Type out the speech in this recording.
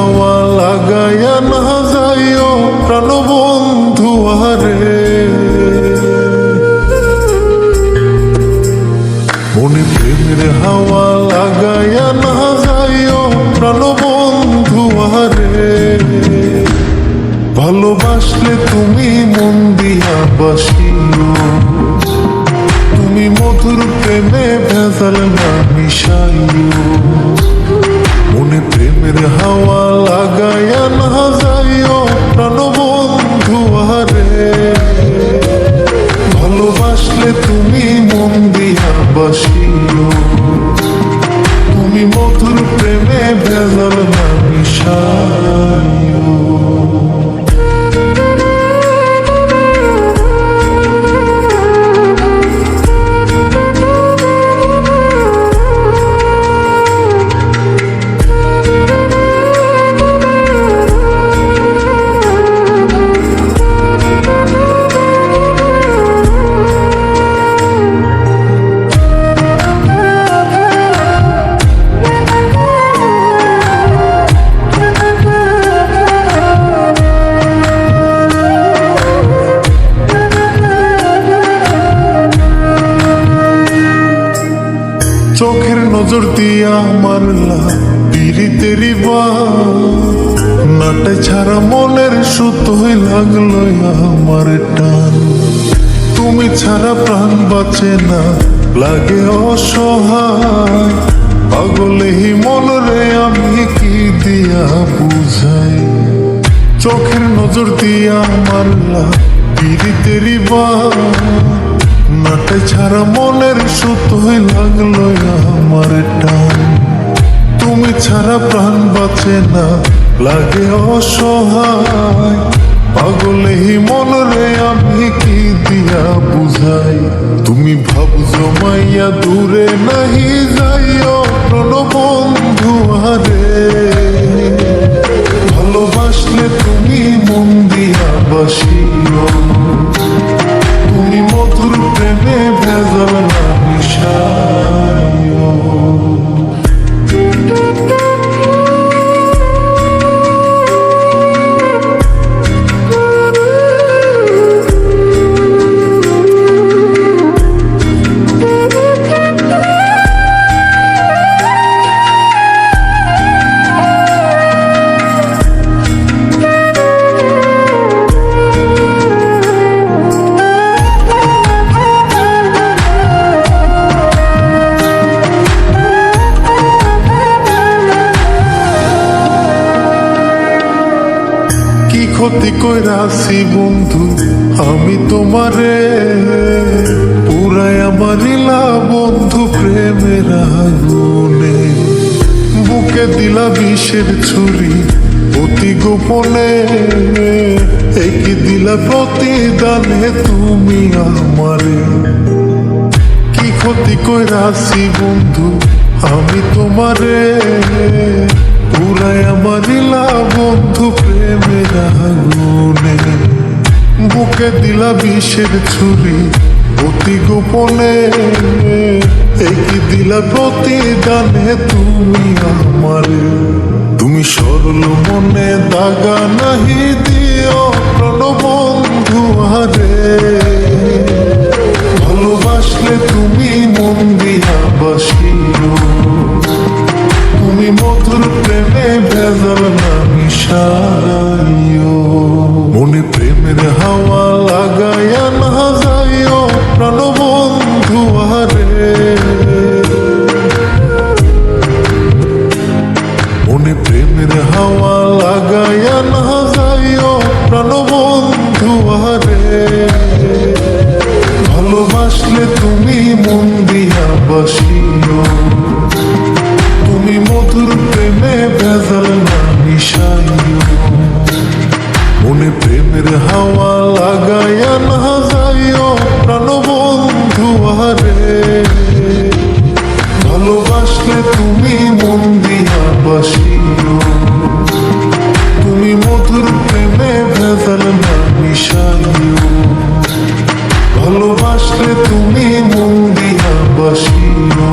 হাওয়া লাগাইয়া না যাইও প্রাণবন্ধু আরে, মনে প্রেমের হাওয়া লাগাইয়া না যাইও প্রাণবন্ধু আরে। ভালোবাসলে তুমি মন দিয়া বাসিও, তুমি মধুর প্রেমে ভেজাল না মিশাইও, মনে প্রেমের হাওয়া লাগাইয়া না যাইও প্রাণবন্ধু আরে। ভালোবাসলে তুমি মন দিয়া বাসিও, তুমি মধুর প্রেমে ভেজাল না মিশাইও। চোখের নজর দিয়া মারলা পিরিতেরি বান, নাটে ছাড়া মনের সুতোই লাগলো আমার টান। তুমি ছাড়া প্রাণ বাঁচে না, লাগে অসহায়, পাগলেই মন রে আমি কি দিয়া বুঝাই। চোখের নজর দিয়া মারলা পিরিতেরি বান, নাটে ছাড়া মনের সুতোই লাগলো আমার টান। তুমি ছাড়া প্রাণ বাঁচে না, লাগে অসহায়, পাগলেই মন রে আমি কি দিয়া বুঝাই। তুমি ভাব জমাইয়া দূরে নাহি যাইও প্রাণবন্ধু আরে। ভালোবাসলে তুমি মন দিয়া বাসিও, তুমি মধুর প্রেমে ভেজাল না মিশাইও। ক্ষতি কইরাছি বন্ধু আমি তোমারে, পুরাই আমার লীলা বন্ধু প্রেমের আগুনে। বুকে দিলা বিষের ছুরি অতি গোপনে, একই দিলা প্রতিদানে তুমি আমারে। কি ক্ষতি কইরাছি বন্ধু আমি তোমারে, পুরাই আমার লীলা বন্ধু প্রেমের আগুনে। বুকে দিলা বিষের ছুরি অতি গোপনে, একই দিলা প্রতিদানে তুমি আমারে। তুমি সরল মনে দাগা নাহি দিও প্রাণবন্ধু আরে। ভালোবাসলে তুমি মন দিয়া বাসিও, তুমি মধুর প্রেমে ভেজাল না মিশাইও, মনে প্রেমের হাওয়া লাগাইয়া না যাইও প্রাণবন্ধু আরে। মনে প্রেমের হাওয়া লাগাইয়া না যাইও প্রাণবন্ধু আরে। ভালোবাসলে তুমি মন দিয়া বাসিও, তুমি মধুর প্রেমে ভেজাল না মিশাইও, মনে প্রেমের হাওয়া লাগাইয়া না যাইও প্রাণবন্ধু আরে। ভালোবাসলে তুমি মন দিয়া বাসিও, তুমি মধুর প্রেমে ভেজাল না মিশাইও। ভালোবাসলে তুমি মন দিয়া বাসিও,